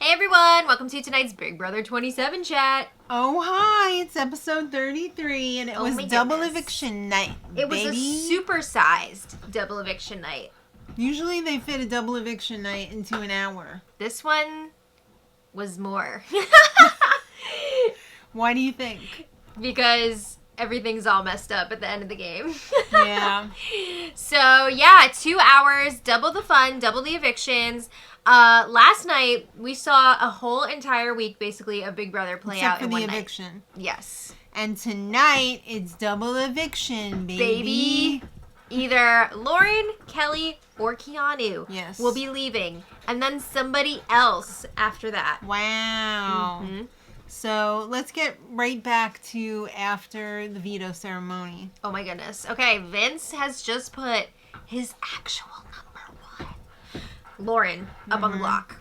Hey everyone, welcome to tonight's Big Brother 27 chat. Oh, hi, it's episode 33, and it was double eviction night, It was a super-sized double eviction night. Usually they fit a double eviction night into an hour. This one was more. Why do you think? Because everything's all messed up at the end of the game. Yeah. So, yeah, 2 hours, double the fun, double the evictions. Last night, we saw a whole entire week, basically, of Big Brother play Except out for in the one night. eviction. Yes. And tonight, it's double eviction, baby. Either Lauren, Kelly, or Keanu will be leaving. And then somebody else after that. Wow. Mm-hmm. So, let's get right back to after the veto ceremony. Oh my goodness. Okay, Vince has just put his actual number one, Lauren, up on the block.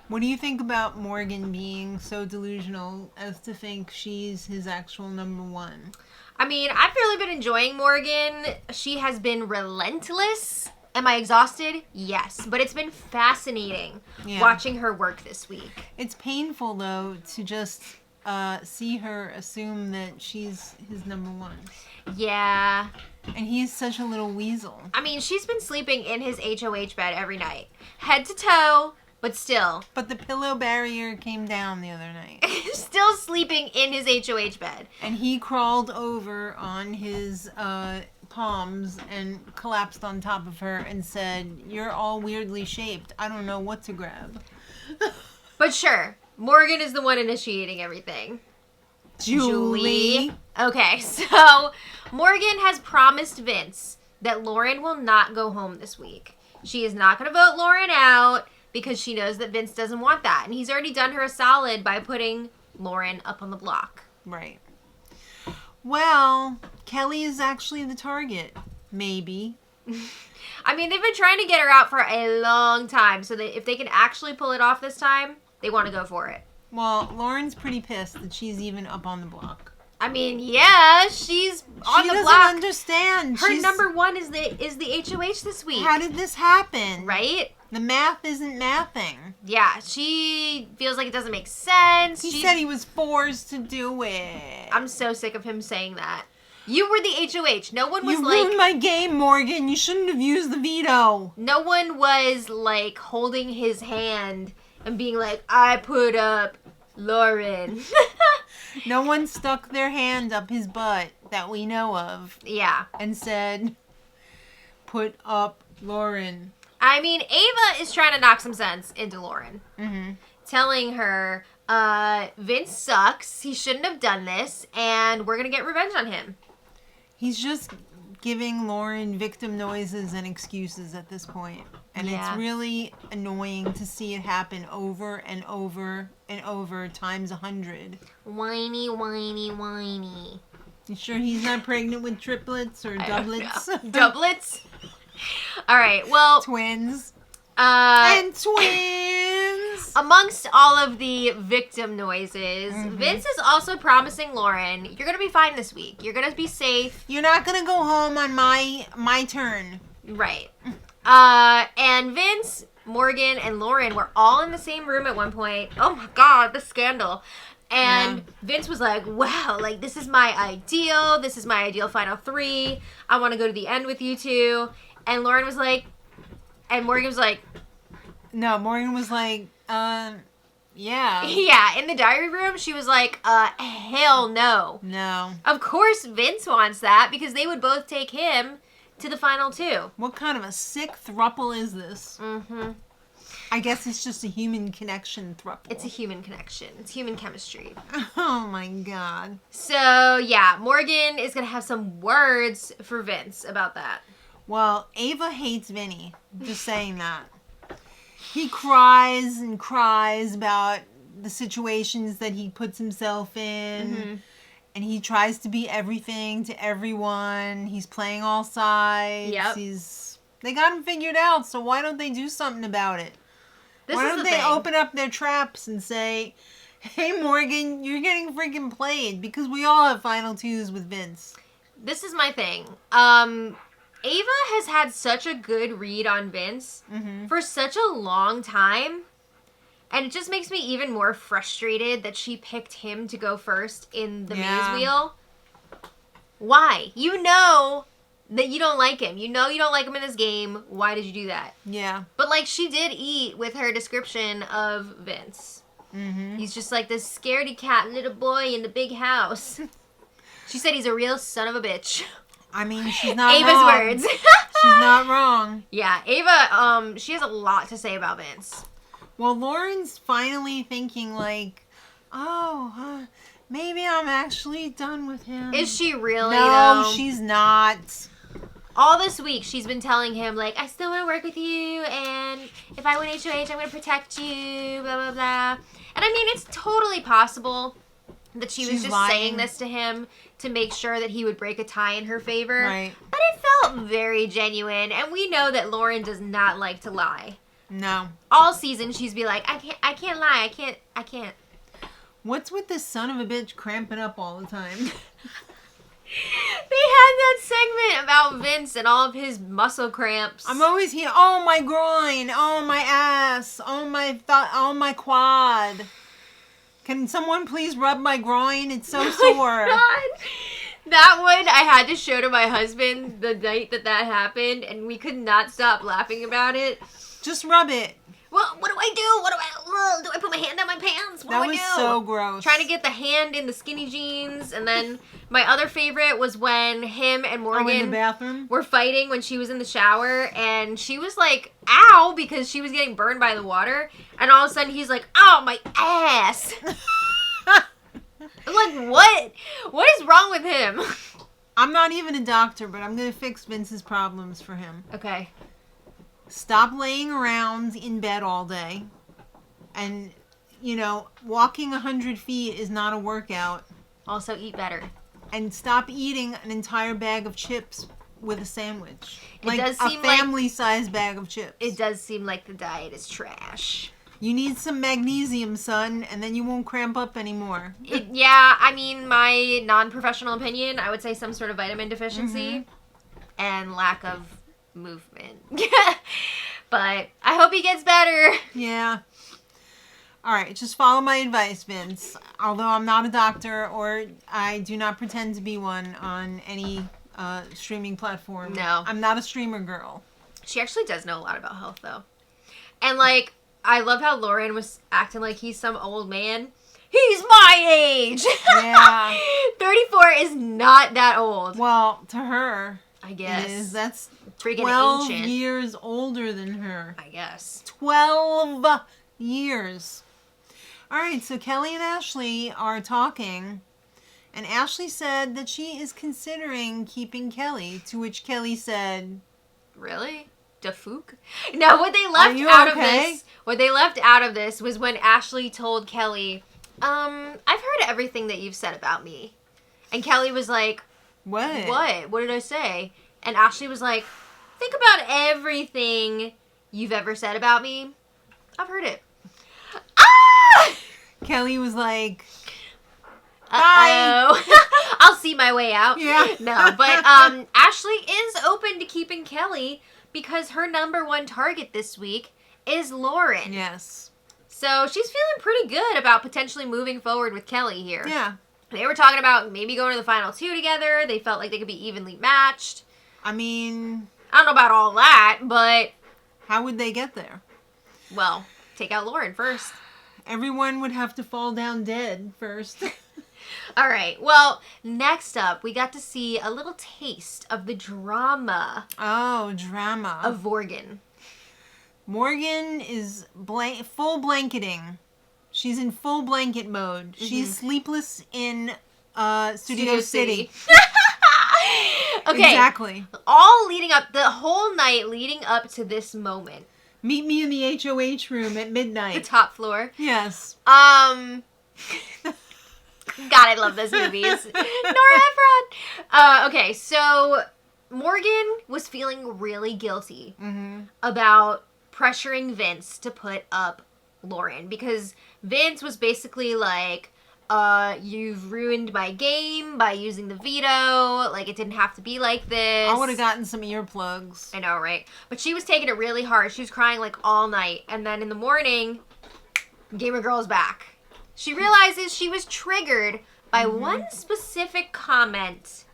What do you think about Morgan being so delusional as to think she's his actual number one? I mean, I've really been enjoying Morgan. She has been relentless. Am I exhausted? Yes. But it's been fascinating watching her work this week. It's painful, though, to just see her assume that she's his number one. Yeah. And he's such a little weasel. I mean, she's been sleeping in his HOH bed every night. Head to toe, but still. But the pillow barrier came down the other night. Still sleeping in his HOH bed. And he crawled over on his palms and collapsed on top of her and said, "You're all weirdly shaped. I don't know what to grab." But sure, Morgan is the one initiating everything. Julie. Okay, so Morgan has promised Vince that Lauren will not go home this week. She is not going to vote Lauren out because she knows that Vince doesn't want that. And he's already done her a solid by putting Lauren up on the block. Right. Well, Kelly is actually the target. Maybe. I mean, they've been trying to get her out for a long time. So that if they can actually pull it off this time, they want to go for it. Well, Lauren's pretty pissed that she's even up on the block. I mean, yeah, she's on the block. She doesn't understand. Her number one is the HOH this week. How did this happen? Right? The math isn't mathing. Yeah, she feels like it doesn't make sense. He said he was forced to do it. I'm so sick of him saying that. You were the HOH. No one was You ruined my game, Morgan. You shouldn't have used the veto. No one was like holding his hand and being like, I put up Lauren. No one stuck their hand up his butt that we know of. Yeah. And said, put up Lauren. I mean, Ava is trying to knock some sense into Lauren. Mm-hmm. Telling her, Vince sucks, he shouldn't have done this, and we're going to get revenge on him. He's just giving Lauren victim noises and excuses at this point. And it's really annoying to see it happen over and over and over times 100. Whiny, whiny, whiny. You sure he's not pregnant with triplets or doublets? Doublets? All right, well... Twins. And twins! Amongst all of the victim noises, Vince is also promising Lauren, you're going to be fine this week. You're going to be safe. You're not going to go home on my turn. Right. And Vince, Morgan, and Lauren were all in the same room at one point. Oh my God, the scandal. And Vince was like, wow, like, this is my ideal. This is my ideal final three. I want to go to the end with you two. And Lauren was like, and Morgan was like... No, Morgan was like, yeah. Yeah, in the diary room, she was like, hell no. No. Of course Vince wants that, because they would both take him to the final two. What kind of a sick throuple is this? Mm-hmm. I guess it's just a human connection throuple. It's a human connection. It's human chemistry. Oh my God. So, yeah, Morgan is going to have some words for Vince about that. Well, Ava hates Vinny. Just saying that. He cries and cries about the situations that he puts himself in. Mm-hmm. And he tries to be everything to everyone. He's playing all sides. Yep. They got him figured out, so why don't they do something about it? Why don't they open up their traps and say, hey, Morgan, you're getting freaking played, because we all have final twos with Vince. This is my thing. Ava has had such a good read on Vince for such a long time. And it just makes me even more frustrated that she picked him to go first in the Yeah. maze wheel. Why? You know that you don't like him. You know you don't like him in this game. Why did you do that? Yeah. But, like, she did eat with her description of Vince. Mm-hmm. He's just like this scaredy cat little boy in the big house. She said he's a real son of a bitch. I mean, she's not Ava's wrong. words. She's not wrong. Yeah, Ava, she has a lot to say about Vince. Well, Lauren's finally thinking, like, maybe I'm actually done with him. Is she really, No, though? she's not. All this week, she's been telling him, like, I still want to work with you, and if I win HOH, I'm going to protect you, blah, blah, blah. And I mean, it's totally possible that she was She's just lying. saying this to him to make sure that he would break a tie in her favor. Right. But it felt very genuine, and we know that Lauren does not like to lie. No. All season, she's be like, I can't lie, I can't. What's with this son of a bitch cramping up all the time? They had that segment about Vince and all of his muscle cramps. I'm always here. Oh, my groin. Oh, my ass. Oh, my quad. Can someone please rub my groin? It's so sore. God. That one I had to show to my husband the night that happened, and we could not stop laughing about it. Just rub it. Well, what do I do? Do I put my hand down my pants? What That do I was do? so gross. Trying to get the hand in the skinny jeans, and then my other favorite was when him and Oh, in the Morgan bathroom? were fighting when she was in the shower, and she was like, ow, because she was getting burned by the water, and all of a sudden he's like, oh, my ass. I'm like, what? What is wrong with him? I'm not even a doctor, but I'm going to fix Vince's problems for him. Okay. Stop laying around in bed all day. And, walking 100 feet is not a workout. Also, eat better. And stop eating an entire bag of chips with a sandwich. It does seem a family-sized bag of chips. It does seem like the diet is trash. You need some magnesium, son, and then you won't cramp up anymore. Yeah, I mean, my non-professional opinion, I would say some sort of vitamin deficiency and lack of movement. But I hope he gets better. Yeah. All right, just follow my advice, Vince. Although I'm not a doctor or I do not pretend to be one on any streaming platform. No. I'm not a streamer girl. She actually does know a lot about health, though. And, like, I love how Lauren was acting like he's some old man. He's my age! Yeah. 34 is not that old. Well, to her, I guess. it is. That's Freaking 12 ancient. years older than her. I guess. 12 years. All right, so Kelly and Ashley are talking, and Ashley said that she is considering keeping Kelly, to which Kelly said, Really? Da fook? No, what they left you out okay? of this, what they left out of this was when Ashley told Kelly, I've heard everything that you've said about me. And Kelly was like, What? What? What did I say? And Ashley was like, think about everything you've ever said about me. I've heard it. Ah! Kelly was like, Uh-oh. I'll see my way out. Yeah. No, but Ashley is open to keeping Kelly because her number one target this week is Lauren. yes. So she's feeling pretty good about potentially moving forward with Kelly here. Yeah. They were talking about maybe going to the final two together. They felt like they could be evenly matched. I mean, I don't know about all that, but, how would they get there? well, take out Lauren first. Everyone would have to fall down dead first. All right. Well, next up, we got to see a little taste of the drama Oh, drama. of Vorgan. Morgan is full blanketing. She's in full blanket mode. She's sleepless in Studio City. Okay. Exactly. All leading up, the whole night leading up to this moment. Meet me in the HOH room at The midnight. top floor. Yes. God, I love those movies. Nora Ephron. Okay, so Morgan was feeling really guilty about pressuring Vince to put up Lauren because Vince was basically like, you've ruined my game by using the veto. Like, it didn't have to be like this. I would have gotten some earplugs. I know, right? But she was taking it really hard. She was crying like all night. And then in the morning, Gamer Girl's back. She realizes she was triggered by one specific comment.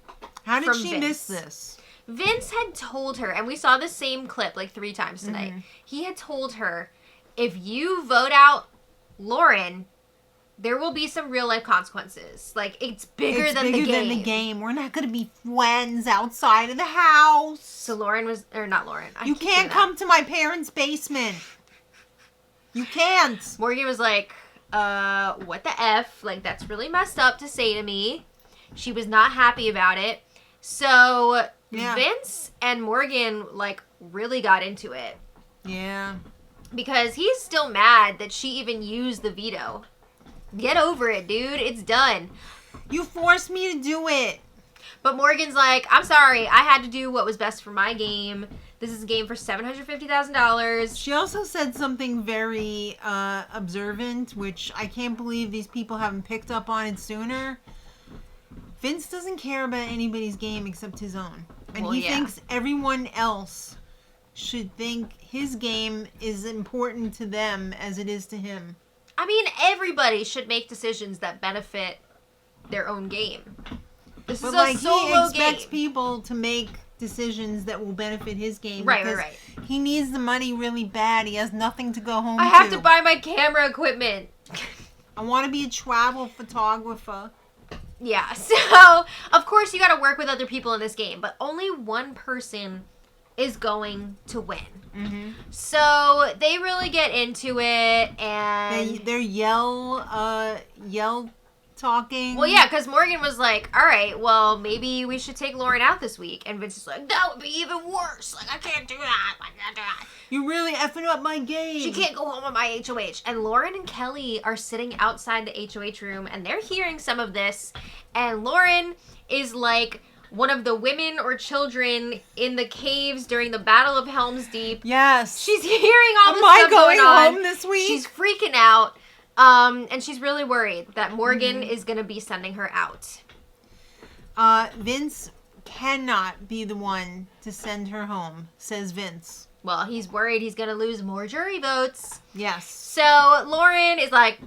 How did from she Vince. miss this? Vince had told her, and we saw the same clip like 3 times tonight. He had told her, if you vote out Lauren, there will be some real life consequences. Like, it's bigger than the game. We're not going to be friends outside of the house. So Lauren was, or not Lauren. You can't come to my parents' basement. You can't. Morgan was like, what the F? Like, that's really messed up to say to me. She was not happy about it. So Vince and Morgan, like, really got into it. Yeah. Because he's still mad that she even used the veto. Get over it, dude. It's done. You forced me to do it. But Morgan's like, I'm sorry. I had to do what was best for my game. This is a game for $750,000. She also said something very observant, which I can't believe these people haven't picked up on it sooner. Vince doesn't care about anybody's game except his own. And he thinks everyone else should think his game is important to them as it is to him. I mean, everybody should make decisions that benefit their own game. This is a solo game. He expects people to make decisions that will benefit his game. Right. He needs the money really bad. He has nothing to go home to. I have to buy my camera equipment. I want to be a travel photographer. Yeah, so, of course you gotta work with other people in this game, but only one person is going to win. So, they really get into it, and... They're yell talking. Well, yeah, because Morgan was like, alright, well, maybe we should take Lauren out this week. And Vince is like, that would be even worse. Like, I can't do that. You're really effing up my game. She can't go home on my HOH. And Lauren and Kelly are sitting outside the HOH room, and they're hearing some of this. And Lauren is like one of the women or children in the caves during the Battle of Helm's Deep. Yes. She's hearing all this stuff going on. Am I going home this week? She's freaking out. And she's really worried that Morgan is going to be sending her out. Vince cannot be the one to send her home, says Vince. Well, he's worried he's going to lose more jury votes. Yes. So Lauren is like,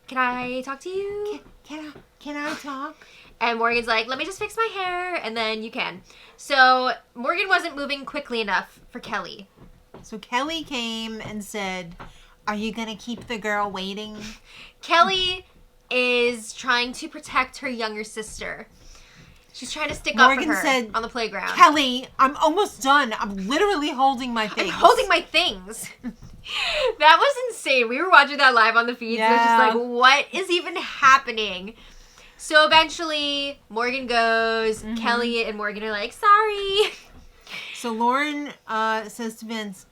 can I talk to you? Can I talk? And Morgan's like, let me just fix my hair, and then you can. So Morgan wasn't moving quickly enough for Kelly. So Kelly came and said, are you going to keep the girl waiting? Kelly is trying to protect her younger sister. She's trying to stick up for her said, on the playground. Kelly, I'm almost done. I'm literally holding my things. I'm holding my things. That was insane. We were watching that live on the feed. Yeah. So it's just like, what is even happening? So eventually, Morgan goes. Kelly and Morgan are like, sorry. So Lauren says to Vince,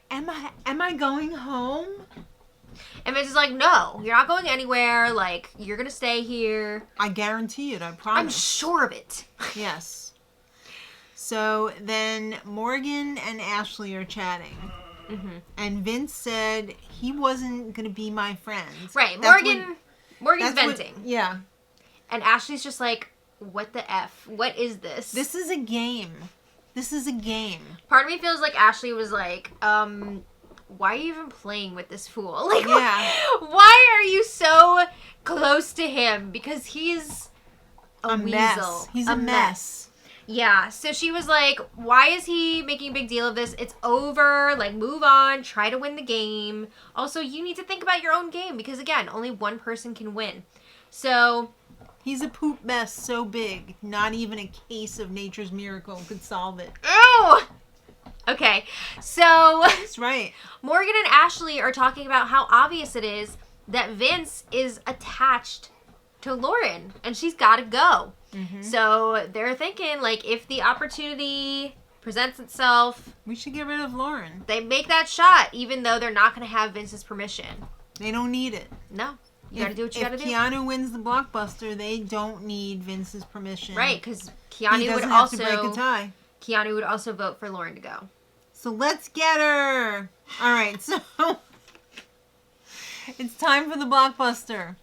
Am I going home? And Vince is like, no, you're not going anywhere. Like, you're going to stay here. I guarantee it. I promise. I'm sure of it. Yes. So then Morgan and Ashley are chatting. And Vince said he wasn't going to be my friend. Right. Morgan's venting. Yeah. And Ashley's just like, what the F? What is this? This is a game. This is a game. Part of me feels like Ashley was like, why are you even playing with this fool? Like, why are you so close to him? Because he's a weasel. Mess. He's a mess. Yeah, so she was like, why is he making a big deal of this? It's over. Like, move on. Try to win the game. Also, you need to think about your own game because, again, only one person can win. So... He's a poop mess so big, not even a case of Nature's Miracle could solve it. Ew! Okay, so... That's right. Morgan and Ashley are talking about how obvious it is that Vince is attached to Lauren, and she's got to go. So they're thinking, like, if the opportunity presents itself... We should get rid of Lauren. They make that shot, even though they're not going to have Vince's permission. They don't need it. No. You gotta do what you gotta do. If Keanu wins the Blockbuster, they don't need Vince's permission. Right, because Keanu would have to break a tie. Keanu would also vote for Lauren to go. So let's get her. All right, so it's time for the Blockbuster,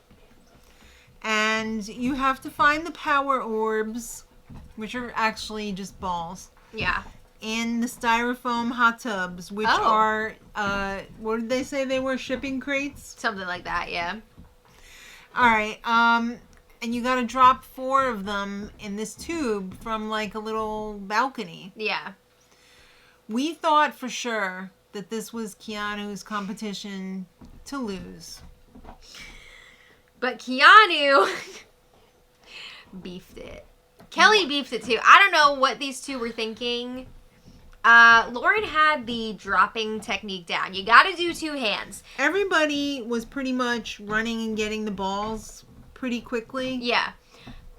and you have to find the power orbs, which are actually just balls. Yeah. in the styrofoam hot tubs, which are, what did they say they were? Shipping crates? Something like that, yeah. All right. And you got to drop 4 of them in this tube from like a little balcony. Yeah. We thought for sure that this was Keanu's competition to lose. But Keanu beefed it. Kelly beefed it too. I don't know what these two were thinking. Lauren had the dropping technique down. You got to do 2 hands. Everybody was pretty much running and getting the balls pretty quickly. Yeah.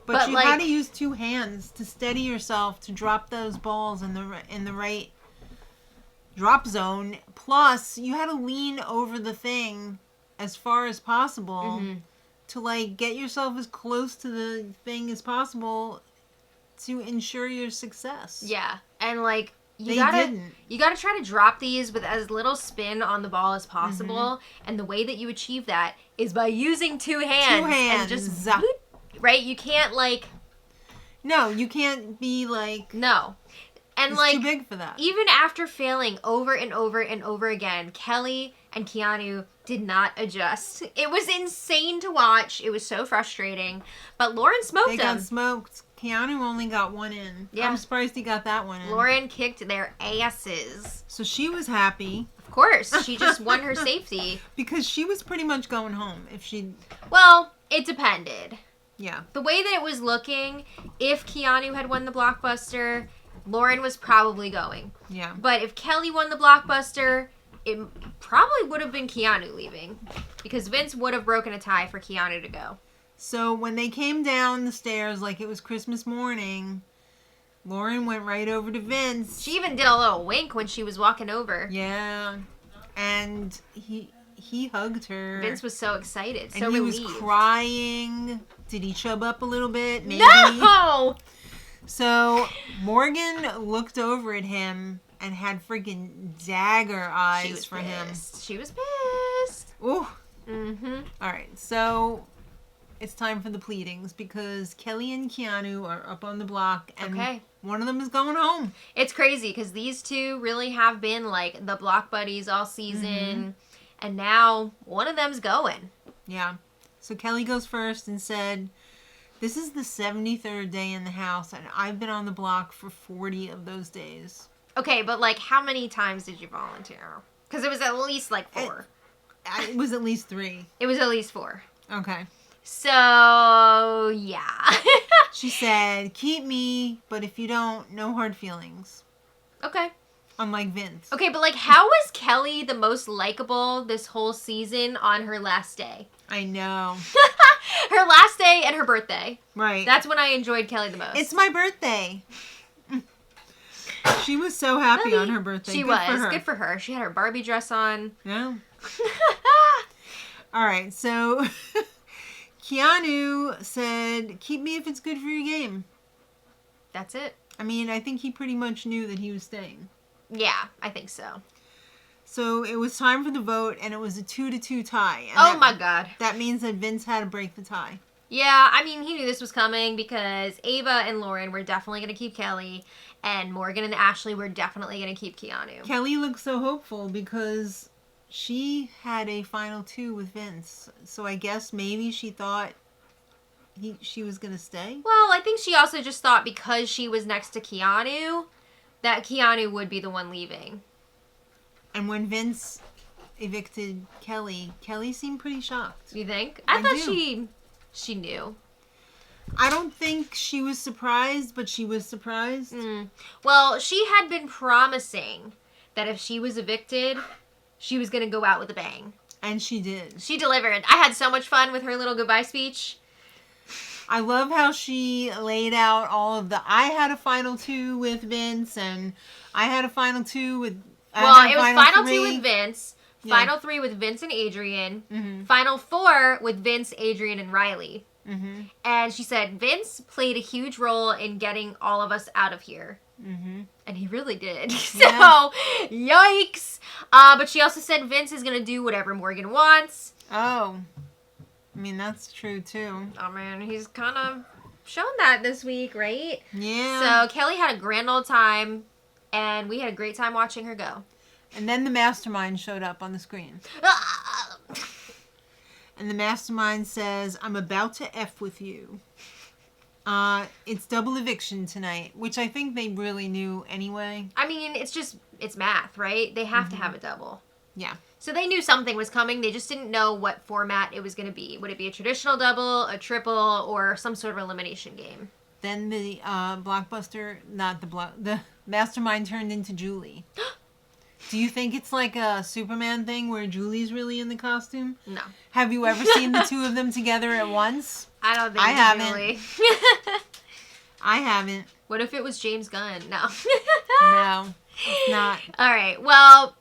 But you had to use 2 hands to steady yourself to drop those balls in the right drop zone. Plus, you had to lean over the thing as far as possible to like get yourself as close to the thing as possible to ensure your success. Yeah. And like you didn't. gotta try to drop these with as little spin on the ball as possible. And the way that you achieve that is by using 2 hands. 2 hands. And just right? You can't like No, you can't be like no. And it's like too big for that. Even after failing over and over and over again, Kelly and Keanu did not adjust. It was insane to watch. It was so frustrating. But Lauren smoked them. They got smoked. Keanu only got 1 in. Yeah. I'm surprised he got that one in. Lauren kicked their asses. So she was happy. Of course. She just won her safety. Because she was pretty much going home if she... Well, it depended. Yeah. The way that it was looking, if Keanu had won the Blockbuster, Lauren was probably going. Yeah. But if Kelly won the Blockbuster, it probably would have been Keanu leaving. Because Vince would have broken a tie for Keanu to go. So when they came down the stairs like it was Christmas morning, Lauren went right over to Vince. She even did a little wink when she was walking over. Yeah. And he hugged her. Vince was so excited, so and he relieved. was crying. Did he chub up a little bit? Maybe. No! So Morgan looked over at him and had freaking dagger eyes for him. She was pissed. Ooh. Mm-hmm. All right, so it's time for the pleadings because Kelly and Keanu are up on the block and one of them is going home. It's crazy because these two really have been like the block buddies all season, and now one of them's going. Yeah. So Kelly goes first and said, "This is the 73rd day in the house, and I've been on the block for 40 of those days." Okay, but like how many times did you volunteer? Because it was at least like 4. It was at least 3. It was at least 4. Okay. So, yeah. She said, "Keep me, but if you don't, no hard feelings." Okay. Unlike Vince. Okay, but like how was Kelly the most likable this whole season on her last day? I know. Her last day and her birthday. Right. That's when I enjoyed Kelly the most. It's my birthday. She was so happy on her birthday. She was. Good for her. She had her Barbie dress on. Yeah. All right, so Keanu said, "Keep me if it's good for your game." That's it. I mean, I think he pretty much knew that he was staying. Yeah, I think so. So it was time for the vote, and it was a 2-2 tie. And my God. That means that Vince had to break the tie. Yeah, I mean, he knew this was coming because Ava and Lauren were definitely going to keep Kelly, and Morgan and Ashley were definitely going to keep Keanu. Kelly looked so hopeful because she had a final 2 with Vince. So I guess maybe she thought she was going to stay. Well, I think she also just thought because she was next to Keanu, that Keanu would be the one leaving. And when Vince evicted Kelly, Kelly seemed pretty shocked. You think? I thought she knew. I don't think she was surprised, but she was surprised. Well, she had been promising that if she was evicted, she was going to go out with a bang. And she did. She delivered. I had so much fun with her little goodbye speech. I love how she laid out all of I had a final 2 with Vince, and I had a final 2 with... Well, it was final 2 with Vince, final 3 with Vince and Adrian, final 4 with Vince, Adrian, and Riley. And she said, Vince played a huge role in getting all of us out of here. And he really did. So, yikes. But she also said Vince is going to do whatever Morgan wants. Oh. I mean, that's true, too. Oh, man. He's kind of shown that this week, right? Yeah. So, Kelly had a grand old time And we had a great time watching her go. And then the mastermind showed up on the screen. And the mastermind says, I'm about to F with you. It's double eviction tonight, which I think they really knew anyway. I mean, it's math, right? They have to have a double. Yeah. So they knew something was coming. They just didn't know what format it was going to be. Would it be a traditional double, a triple, or some sort of elimination game? Then the Blockbuster, the mastermind turned into Julie. Do you think it's like a Superman thing where Julie's really in the costume? No. Have you ever seen the two of them together at once? I don't think I it's haven't. Julie. I haven't. What if it was James Gunn? No. No, it's not. All right. Well,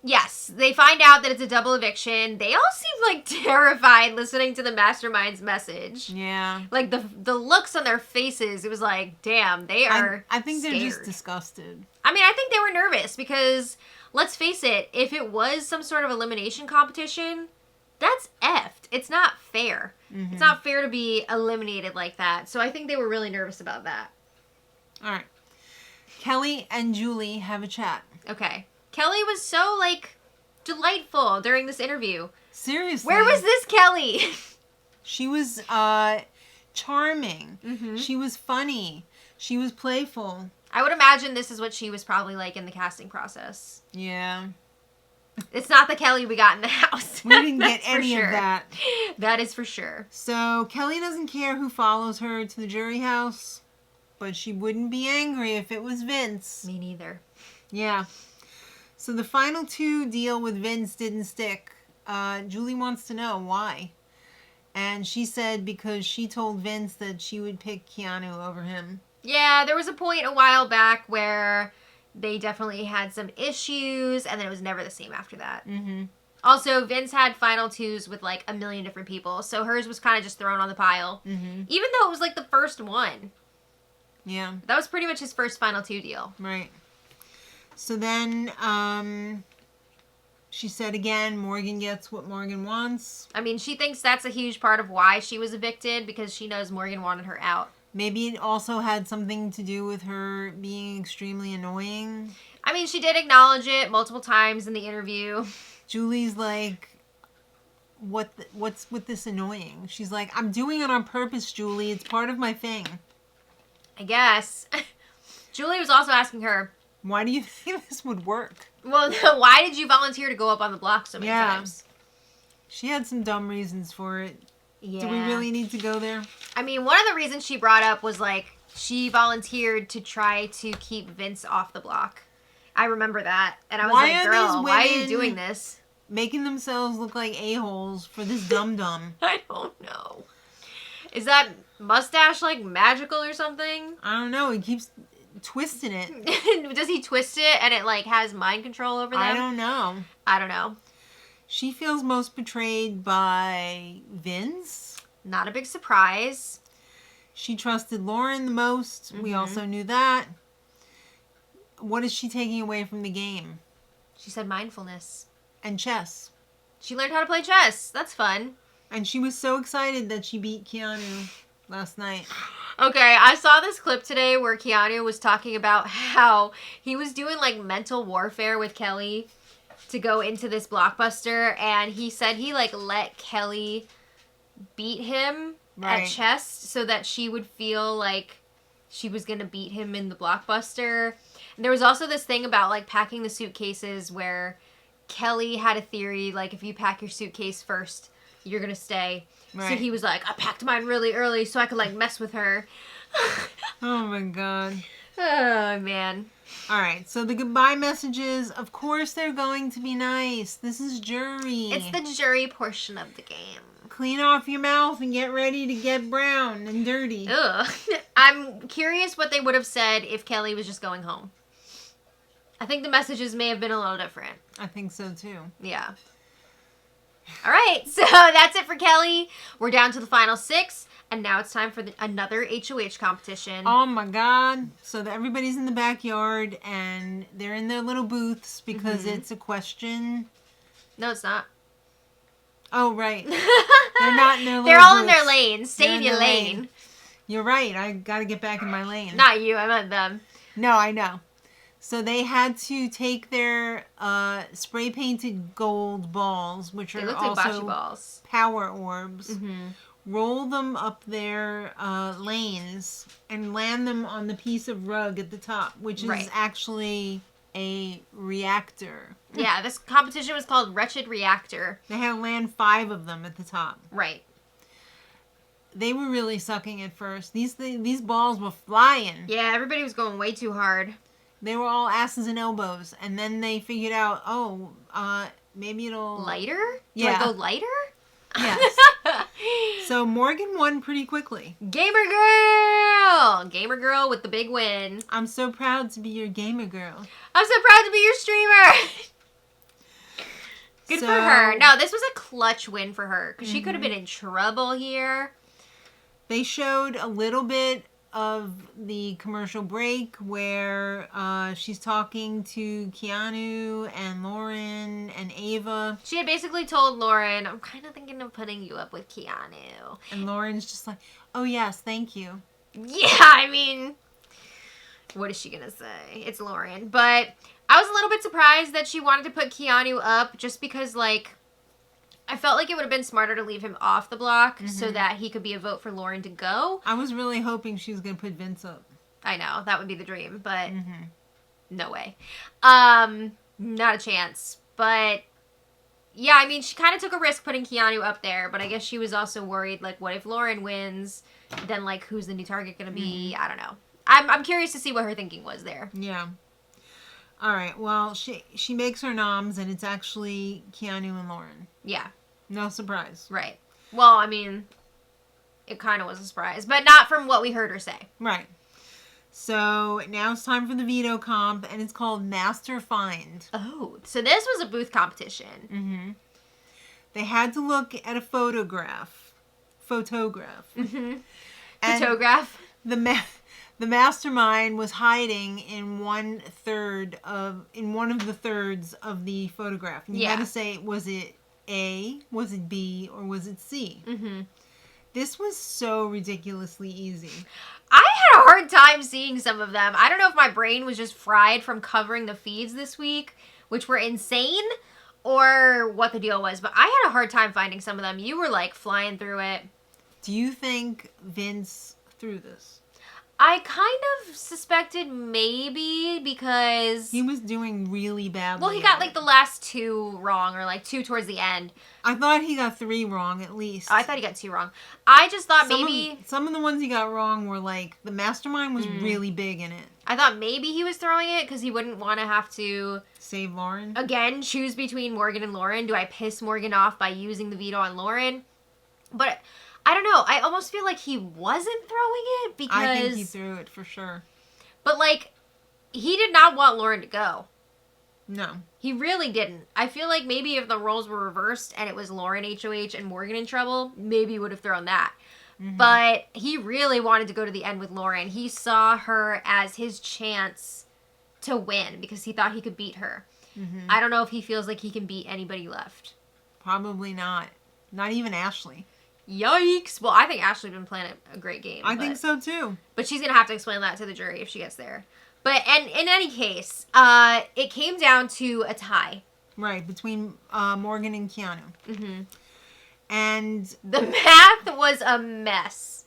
yes. They find out that it's a double eviction. They all seem like terrified listening to the mastermind's message. Yeah. Like the looks on their faces, it was like, damn, they are I think scared. they're just disgusted. I mean, I think they were nervous because, let's face it, if it was some sort of elimination competition, that's effed. It's not fair. Mm-hmm. It's not fair to be eliminated like that. So I think they were really nervous about that. All right. Kelly and Julie have a chat. Okay. Kelly was so, like, delightful during this interview. Seriously. Where was this Kelly? She was charming. Mm-hmm. She was funny. She was playful. I would imagine this is what she was probably like in the casting process. Yeah. It's not the Kelly we got in the house. We didn't get That's for any sure. of that. That is for sure. So Kelly doesn't care who follows her to the jury house, but she wouldn't be angry if it was Vince. Me neither. Yeah. So the final two deal with Vince didn't stick. Julie wants to know why. And she said because she told Vince that she would pick Keanu over him. Yeah, there was a point a while back where they definitely had some issues, and then it was never the same after that. Mm-hmm. Also, Vince had final twos with like a million different people, so hers was kind of just thrown on the pile. Mm-hmm. Even though it was like the first one. Yeah. That was pretty much his first final two deal. Right. So then she said again, Morgan gets what Morgan wants. I mean, she thinks that's a huge part of why she was evicted, because she knows Morgan wanted her out. Maybe it also had something to do with her being extremely annoying. I mean, she did acknowledge it multiple times in the interview. Julie's like, what's with this annoying? She's like, I'm doing it on purpose, Julie. It's part of my thing. I guess. Julie was also asking her, Why do you think this would work? well, why did you volunteer to go up on the block so many times? She had some dumb reasons for it. Yeah. Do we really need to go there? I mean, one of the reasons she brought up was, like, she volunteered to try to keep Vince off the block. I remember that. And I was Why like, are girl, these why are you women doing this? Making themselves look like a-holes for this dum-dum. I don't know. Is that mustache, like, magical or something? I don't know. He keeps twisting it. Does he twist it and it, like, has mind control over them? I don't know. I don't know. She feels most betrayed by Vince. Not a big surprise. She trusted Lauren the most. We Mhm. also knew that. What is she taking away from the game? She said mindfulness. And chess. She learned how to play chess. That's fun. And she was so excited that she beat Keanu last night. Okay, I saw this clip today where Keanu was talking about how he was doing, like, mental warfare with Kelly to go into this Blockbuster, and he said he, like, let Kelly beat him at chess so that she would feel like she was gonna beat him in the Blockbuster. And there was also this thing about, like, packing the suitcases where Kelly had a theory, like, if you pack your suitcase first, you're gonna stay. Right. So he was like, I packed mine really early so I could, like, mess with her. Oh my god. Oh, man. Alright, so the goodbye messages, of course they're going to be nice. This is jury. It's the jury portion of the game. Clean off your mouth and get ready to get brown and dirty. Ugh. I'm curious what they would have said if Kelly was just going home. I think the messages may have been a little different. I think so too. Yeah. All right, so that's it for Kelly. We're down to the final 6, and now it's time for another HOH competition. Oh my god. So everybody's in the backyard and they're in their little booths because it's a question. No, it's not. Oh, right. They're not in their little They're all in their booths. lane. Stay They're in in your their lane. lane. You're right. I gotta get back in my lane. Not you, I meant them. No, I know. So they had to take their spray painted gold balls, which They are look like bocce also balls. power orbs, Mm-hmm. roll them up their lanes, and land them on the piece of rug at the top, which is Right. actually a reactor. Yeah, this competition was called Wretched Reactor. They had to land 5 of them at the top. Right. They were really sucking at first. These balls were flying. Yeah, everybody was going way too hard. They were all asses and elbows, and then they figured out, maybe it'll... Lighter? Yeah. Do I go lighter? Yes. So Morgan won pretty quickly. Gamer girl! Gamer girl with the big win. I'm so proud to be your gamer girl. I'm so proud to be your streamer! Good for her. No, this was a clutch win for her, because she could have been in trouble here. They showed a little bit of the commercial break where she's talking to Keanu and Lauren and Ava. She had basically told Lauren, I'm kind of thinking of putting you up with Keanu. And Lauren's just like, oh yes, thank you. Yeah, I mean, what is she going to say? It's Lauren. But I was a little bit surprised that she wanted to put Keanu up just because, like, I felt like it would have been smarter to leave him off the block so that he could be a vote for Lauren to go. I was really hoping she was going to put Vince up. I know, that would be the dream, but no way. Not a chance. But, yeah, I mean, she kind of took a risk putting Keanu up there, but I guess she was also worried, like, what if Lauren wins? Then, like, who's the new target going to be? I don't know. I'm curious to see what her thinking was there. Yeah. All right, well, she makes her noms, and it's actually Keanu and Lauren. Yeah. No surprise. Right. Well, I mean, it kind of was a surprise, but not from what we heard her say. Right. So now it's time for the veto comp, and it's called Master Find. Oh, so this was a booth competition. Mm-hmm. They had to look at a photograph. Mm-hmm. And Photograph. the mastermind was hiding in one of the thirds of the photograph. And you had to say, was it A, was it B, or was it C? Mm-hmm. This was so ridiculously easy. I had a hard time seeing some of them. I don't know if my brain was just fried from covering the feeds this week, which were insane, or what the deal was. But I had a hard time finding some of them. You were, like, flying through it. Do you think Vince threw this? I kind of suspected maybe because... He was doing really badly. Well, he got, like, the last 2 wrong, or, like, 2 towards the end. I thought he got 3 wrong, at least. I thought he got 2 wrong. I just thought Some of the ones he got wrong were, like, the mastermind was really big in it. I thought maybe he was throwing it because he wouldn't want to have to... Save Lauren? Again, choose between Morgan and Lauren. Do I piss Morgan off by using the veto on Lauren? But... I don't know. I almost feel like he wasn't throwing it because... I think he threw it for sure. But, like, he did not want Lauren to go. No. He really didn't. I feel like maybe if the roles were reversed and it was Lauren HOH and Morgan in trouble, maybe he would have thrown that. Mm-hmm. But he really wanted to go to the end with Lauren. He saw her as his chance to win because he thought he could beat her. Mm-hmm. I don't know if he feels like he can beat anybody left. Probably not. Not even Ashley. Yikes. Well, I think Ashley's been playing a great game. I think so, too. But she's going to have to explain that to the jury if she gets there. But and in any case, it came down to a tie. Right, between Morgan and Keanu. Mm-hmm. And... the math was a mess.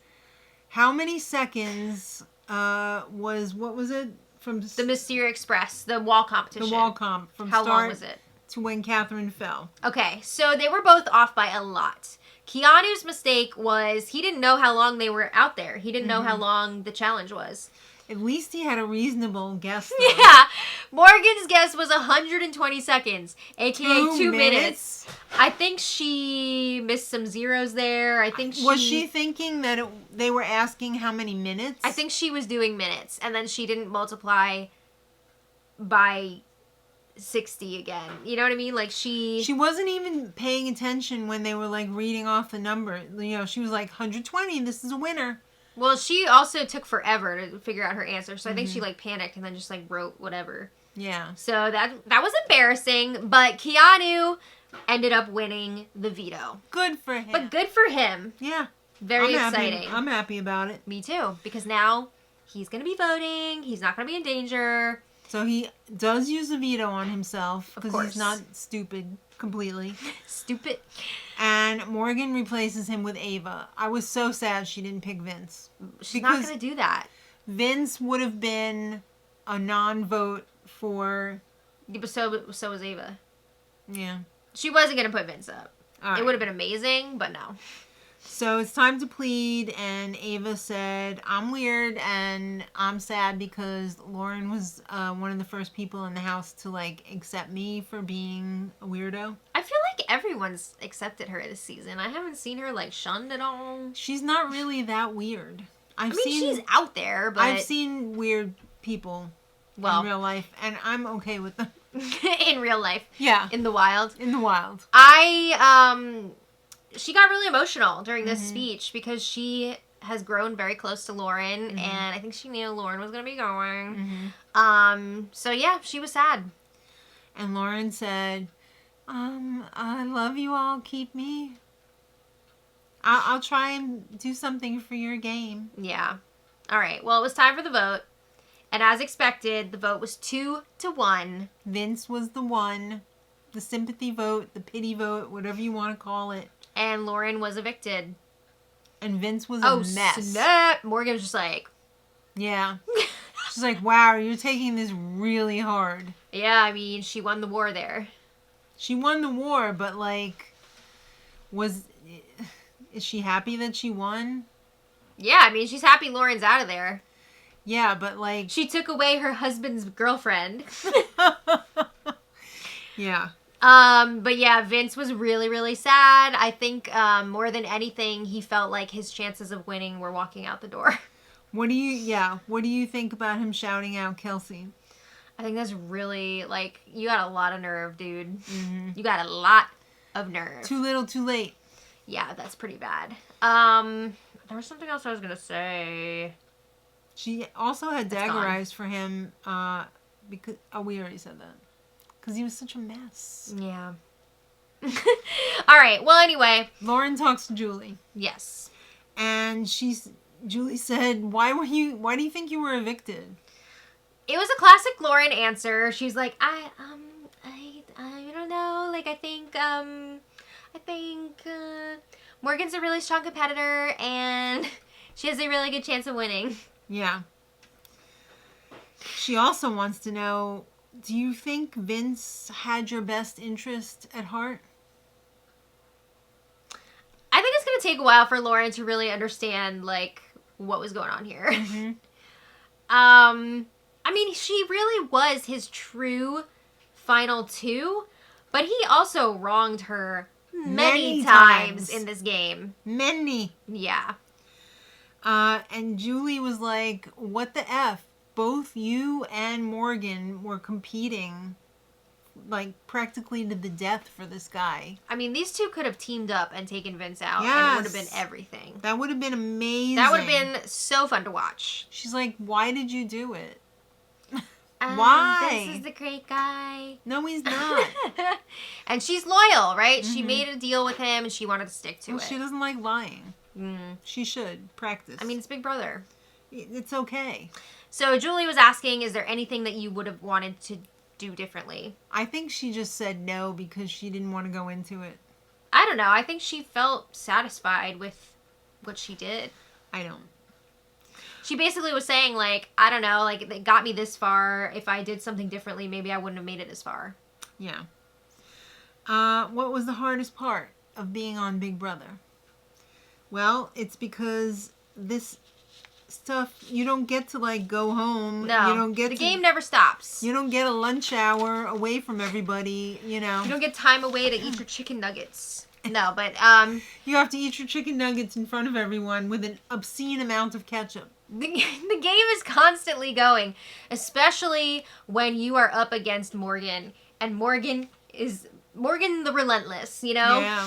How many seconds what was it? From the Mysterious Express, the wall competition. The wall comp. From How start long was it? To when Catherine fell. Okay, so they were both off by a lot. Keanu's mistake was he didn't know how long they were out there. He didn't know how long the challenge was. At least he had a reasonable guess, though. Yeah. Morgan's guess was 120 seconds, a.k.a. 2 minutes. I think she missed some zeros there. I think Was she thinking that they were asking how many minutes? I think she was doing minutes, and then she didn't multiply by 60 again. You know what I mean? Like she wasn't even paying attention when they were like reading off the number. You know, she was like 120, this is a winner. Well, she also took forever to figure out her answer. So I think she like panicked and then just like wrote whatever. Yeah. So that was embarrassing, but Keanu ended up winning the veto. Good for him. But good for him. Yeah. Very exciting. I'm happy about it. Me too, because now he's going to be voting. He's not going to be in danger. So he does use a veto on himself because course. he's not stupid completely. Stupid. And Morgan replaces him with Ava. I was so sad she didn't pick Vince. She's not going to do that. Vince would have been a non-vote for... Yeah, but so was Ava. Yeah. She wasn't going to put Vince up. All right. It would have been amazing, but no. So it's time to plead, and Ava said, I'm weird, and I'm sad because Lauren was one of the first people in the house to, like, accept me for being a weirdo. I feel like everyone's accepted her this season. I haven't seen her, like, shunned at all. She's not really that weird. She's out there, but... I've seen weird people in real life, and I'm okay with them. In real life. Yeah. In the wild. In the wild. She got really emotional during this speech because she has grown very close to Lauren, and I think she knew Lauren was going to be going. So yeah, she was sad. And Lauren said, I love you all. Keep me. I'll try and do something for your game. Yeah. All right. Well, it was time for the vote. And as expected, the vote was 2-1. Vince was the one. The sympathy vote, the pity vote, whatever you want to call it. And Lauren was evicted. And Vince was a mess. Snap. Morgan was just like... Yeah. She's like, wow, you're taking this really hard. Yeah, I mean, she won the war there. She won the war, but, like, is she happy that she won? Yeah, I mean, she's happy Lauren's out of there. Yeah, but, like... She took away her husband's girlfriend. Yeah. But yeah, Vince was really, really sad. I think, more than anything, he felt like his chances of winning were walking out the door. What do you think about him shouting out Kelsey? I think that's really, like, you got a lot of nerve, dude. You got a lot of nerve. Too little, too late. Yeah, that's pretty bad. There was something else I was gonna say. She also had daggerized for him, because, we already said that. Because he was such a mess. Yeah. All right. Well, anyway. Lauren talks to Julie. Yes. And Julie said, why do you think you were evicted? It was a classic Lauren answer. She's like, I don't know. Like, I think Morgan's a really strong competitor and she has a really good chance of winning. Yeah. She also wants to know, do you think Vince had your best interest at heart? I think it's going to take a while for Lauren to really understand, like, what was going on here. I mean, she really was his true final two, but he also wronged her many times in this game. Many. Yeah. And Julie was like, what the F? Both you and Morgan were competing, like, practically to the death for this guy. I mean, these two could have teamed up and taken Vince out, and it would have been everything. That would have been amazing. That would have been so fun to watch. She's like, why did you do it? Why? This is the great guy. No, he's not. And she's loyal, right? She made a deal with him, and she wanted to stick to it. She doesn't like lying. She should practice. I mean, it's Big Brother. It's okay. So Julie was asking, is there anything that you would have wanted to do differently? I think she just said no because she didn't want to go into it. I don't know. I think she felt satisfied with what she did. I don't. She basically was saying, like, I don't know, like, it got me this far. If I did something differently, maybe I wouldn't have made it as far. Yeah. What was the hardest part of being on Big Brother? Well, it's because this stuff, you don't get to, like, go home. No, you don't get the game never stops. You don't get a lunch hour away from everybody, you know. You don't get time away to eat your chicken nuggets. No, but, you have to eat your chicken nuggets in front of everyone with an obscene amount of ketchup. The game is constantly going, especially when you are up against Morgan. And Morgan the Relentless, you know? Yeah.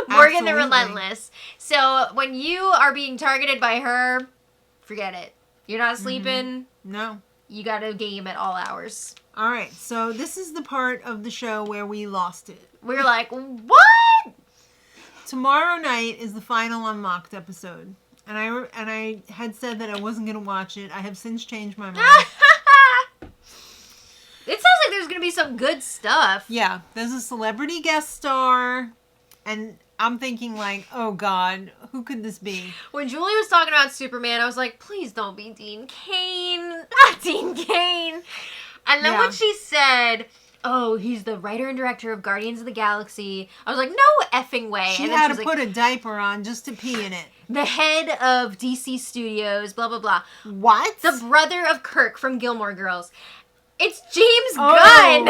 Morgan the Relentless. So when you are being targeted by her, forget it. You're not sleeping. No. You got a game at all hours. All right. So this is the part of the show where we lost it. We're like, what? Tomorrow night is the final Unlocked episode. And I had said that I wasn't going to watch it. I have since changed my mind. going to be some good stuff. Yeah, there's a celebrity guest star, and I'm thinking like, oh God, who could this be? When Julie was talking about Superman, I was like, please don't be Dean Cain. Not Dean Cain. And then when she said, oh, he's the writer and director of Guardians of the Galaxy, I was like, no effing way. She and then had to was put a diaper on just to pee in it. The head of DC Studios, blah, blah, blah. What? The brother of Kirk from Gilmore Girls. It's James Gunn.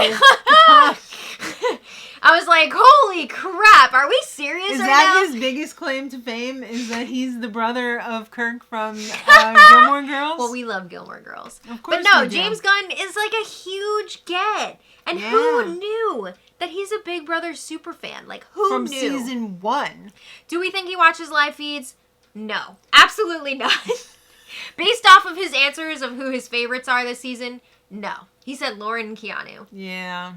I was like, holy crap, are we serious Is right that now? his biggest claim to fame? Is that he's the brother of Kirk from Gilmore Girls? Well, we love Gilmore Girls. Of course. But no, we do. James Gunn is like a huge get. And who knew that he's a Big Brother super fan? Like, who from knew? season 1. Do we think he watches live feeds? No. Absolutely not. Based off of his answers of who his favorites are this season, no. He said Lauren and Keanu. Yeah.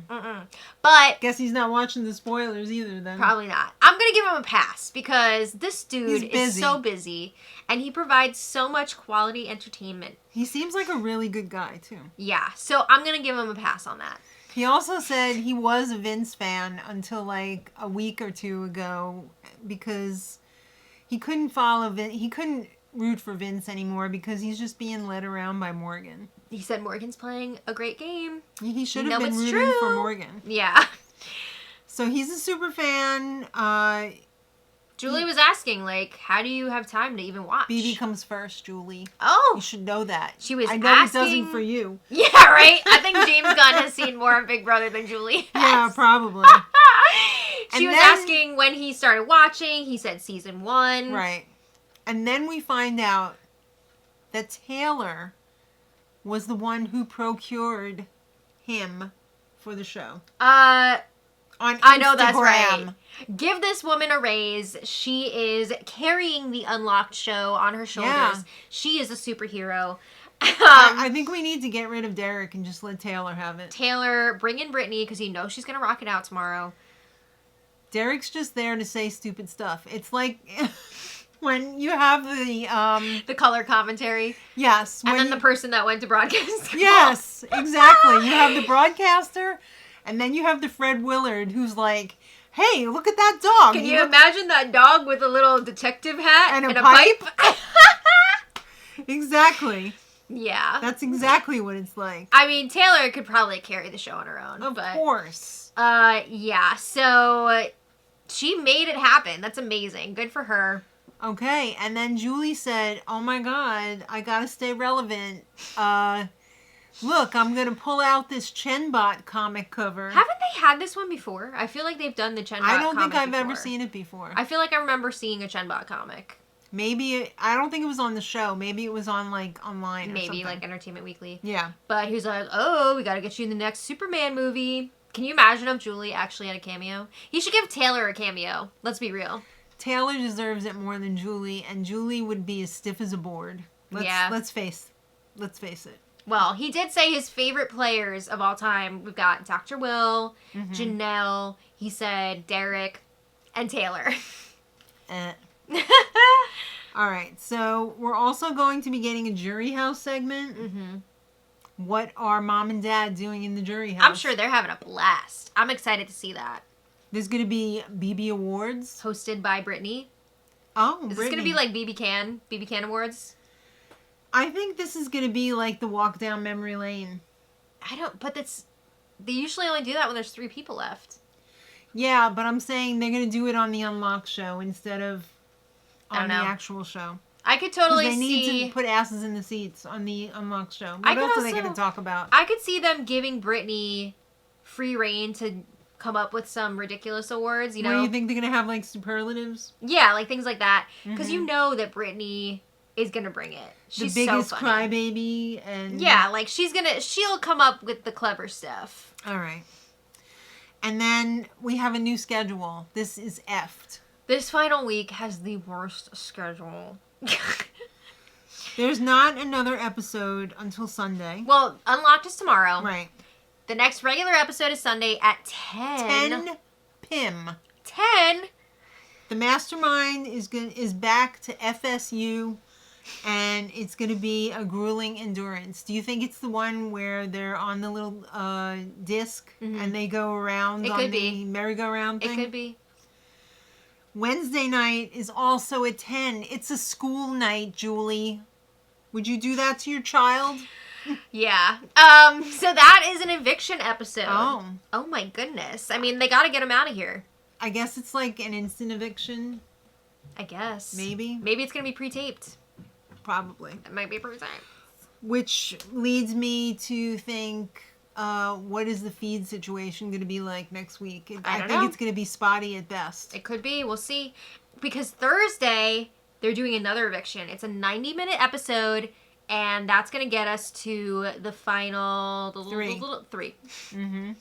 But guess he's not watching the spoilers either then. probably not. I'm going to give him a pass because this dude He's is so busy and he provides so much quality entertainment. He seems like a really good guy too. Yeah. So I'm going to give him a pass on that. He also said he was a Vince fan until like a week or two ago because he couldn't follow Vince. He couldn't root for Vince anymore because he's just being led around by Morgan. He said Morgan's playing a great game. He should have been rooting for Morgan. Yeah. So he's a super fan. Julie was asking, like, how do you have time to even watch? BB comes first, Julie. Oh. You should know that. She was I know asking... he doesn't for you. Yeah, right? I think James Gunn has seen more of Big Brother than Julie has. Yeah, probably. She was asking when he started watching. He said season 1. Right. And then we find out that Taylor was the one who procured him for the show. On Instagram. I know that's right. Give this woman a raise. She is carrying the Unlocked show on her shoulders. Yeah. She is a superhero. I think we need to get rid of Derek and just let Taylor have it. Taylor, bring in Brittany because you know she's going to rock it out tomorrow. Derek's just there to say stupid stuff. It's like... when you have the color commentary. Yes. And then the person that went to broadcast. Yes, exactly. You have the broadcaster, and then you have the Fred Willard who's like, hey, look at that dog. Can you imagine that dog with a little detective hat and a pipe? Exactly. Yeah. That's exactly what it's like. I mean, Taylor could probably carry the show on her own. Of course. Yeah. So she made it happen. That's amazing. Good for her. Okay, and then Julie said, oh my God, I gotta stay relevant. Look, I'm gonna pull out this Chenbot comic cover. Haven't they had this one before? I feel like they've done the Chenbot comic I don't think I've before. ever seen it before. I feel like I remember seeing a Chenbot comic. Maybe, I don't think it was on the show. Maybe it was on, like, online or Maybe, something. like, Entertainment Weekly. Yeah. But he was like, oh, we gotta get you in the next Superman movie. Can you imagine if Julie actually had a cameo? He should give Taylor a cameo. Let's be real. Taylor deserves it more than Julie, and Julie would be as stiff as a board. Let's face it. Well, he did say his favorite players of all time. We've got Dr. Will, Janelle, he said Derek, and Taylor. All right, so we're also going to be getting a Jury House segment. What are Mom and Dad doing in the Jury House? I'm sure they're having a blast. I'm excited to see that. There's going to be BB Awards. Hosted by Brittany. Oh, Is this going to be like BB Can Awards? I think this is going to be like the walk down memory lane. They usually only do that when there's 3 people left. Yeah, but I'm saying they're going to do it on the Unlocked show instead of on the actual show. I could totally see... They need to put asses in the seats on the Unlocked show. What else are they going to talk about? I could see them giving Brittany free reign to come up with some ridiculous awards, you know? What, you think they're going to have, like, superlatives? Yeah, like things like that. Because you know that Brittany is going to bring it. She's the biggest so funny. crybaby and... Yeah, like she'll come up with the clever stuff. All right. And then we have a new schedule. This is effed. This final week has the worst schedule. There's not another episode until Sunday. Well, Unlocked is tomorrow. Right. The next regular episode is Sunday at 10. 10 p.m. 10? The Mastermind is back to FSU. And it's going to be a grueling endurance. Do you think it's the one where they're on the little disc and they go around on the merry-go-round thing? It could be. Wednesday night is also at 10. It's a school night, Julie. Would you do that to your child? Yeah. So that is an eviction episode. Oh my goodness. I mean, they got to get him out of here. I guess it's like an instant eviction. I guess. Maybe. Maybe it's going to be pre-taped. Probably. It might be pre-taped. Which leads me to think, what is the feed situation going to be like next week? I think it's going to be spotty at best. It could be. We'll see. Because Thursday, they're doing another eviction. It's a 90-minute episode, and that's going to get us to the final... three. Mm-hmm.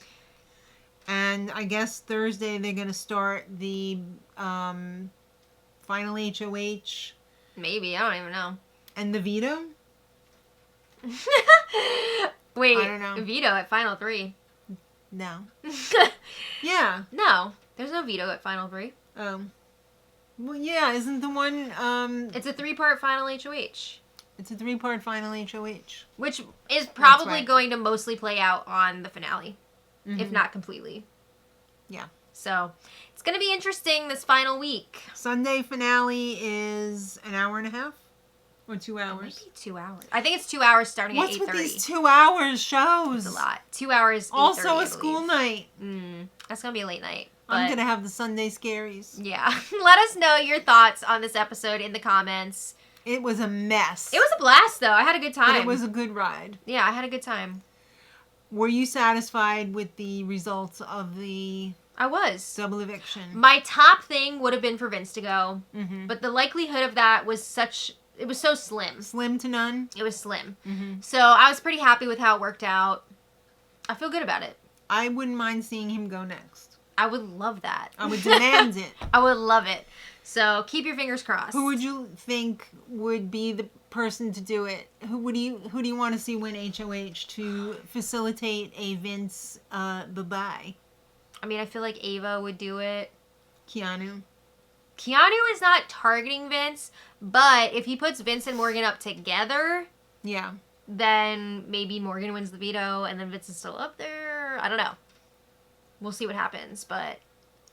And I guess Thursday they're going to start the final HOH. Maybe. I don't even know. And the Veto? Wait. I don't know. Veto at Final 3. No. Yeah. No. There's no Veto at Final 3. Well, yeah. Isn't the one... It's a 3-part Final HOH. It's a 3-part final HOH. Which is probably going to mostly play out on the finale. If not completely. Yeah. So, it's going to be interesting this final week. Sunday finale is an hour and a half? Or 2 hours? Maybe 2 hours. I think it's 2 hours starting at 8:30. What's with these 2 hours shows? It's a lot. 2 hours, 8:30, Also a school night. That's going to be a late night. I'm going to have the Sunday scaries. Yeah. Let us know your thoughts on this episode in the comments. It was a mess. It was a blast, though. I had a good time. But it was a good ride. Yeah, I had a good time. Were you satisfied with the results of the... I was. Double eviction? My top thing would have been for Vince to go. But the likelihood of that was such... It was so slim. Slim to none? It was slim. So I was pretty happy with how it worked out. I feel good about it. I wouldn't mind seeing him go next. I would love that. I would demand it. I would love it. So keep your fingers crossed. Who would you think would be the person to do it? Who do you want to see win HOH to facilitate a Vince bye-bye? I mean, I feel like Ava would do it. Keanu is not targeting Vince, but if he puts Vince and Morgan up together, yeah, then maybe Morgan wins the veto and then Vince is still up there. I don't know. We'll see what happens, but...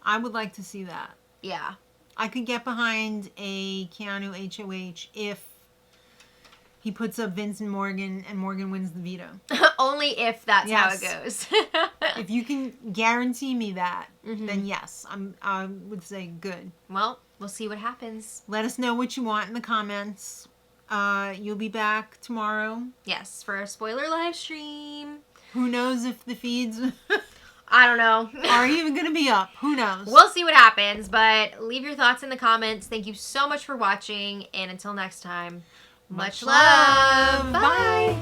I would like to see that. Yeah. I could get behind a Keanu HOH if he puts up Vince and Morgan wins the veto. Only if that's how it goes. If you can guarantee me that, then yes, I would say good. Well, we'll see what happens. Let us know what you want in the comments. You'll be back tomorrow. Yes, for a spoiler live stream. Who knows if the feeds... I don't know. Are even going to be up? Who knows? We'll see what happens, but leave your thoughts in the comments. Thank you so much for watching, and until next time, much love. Bye.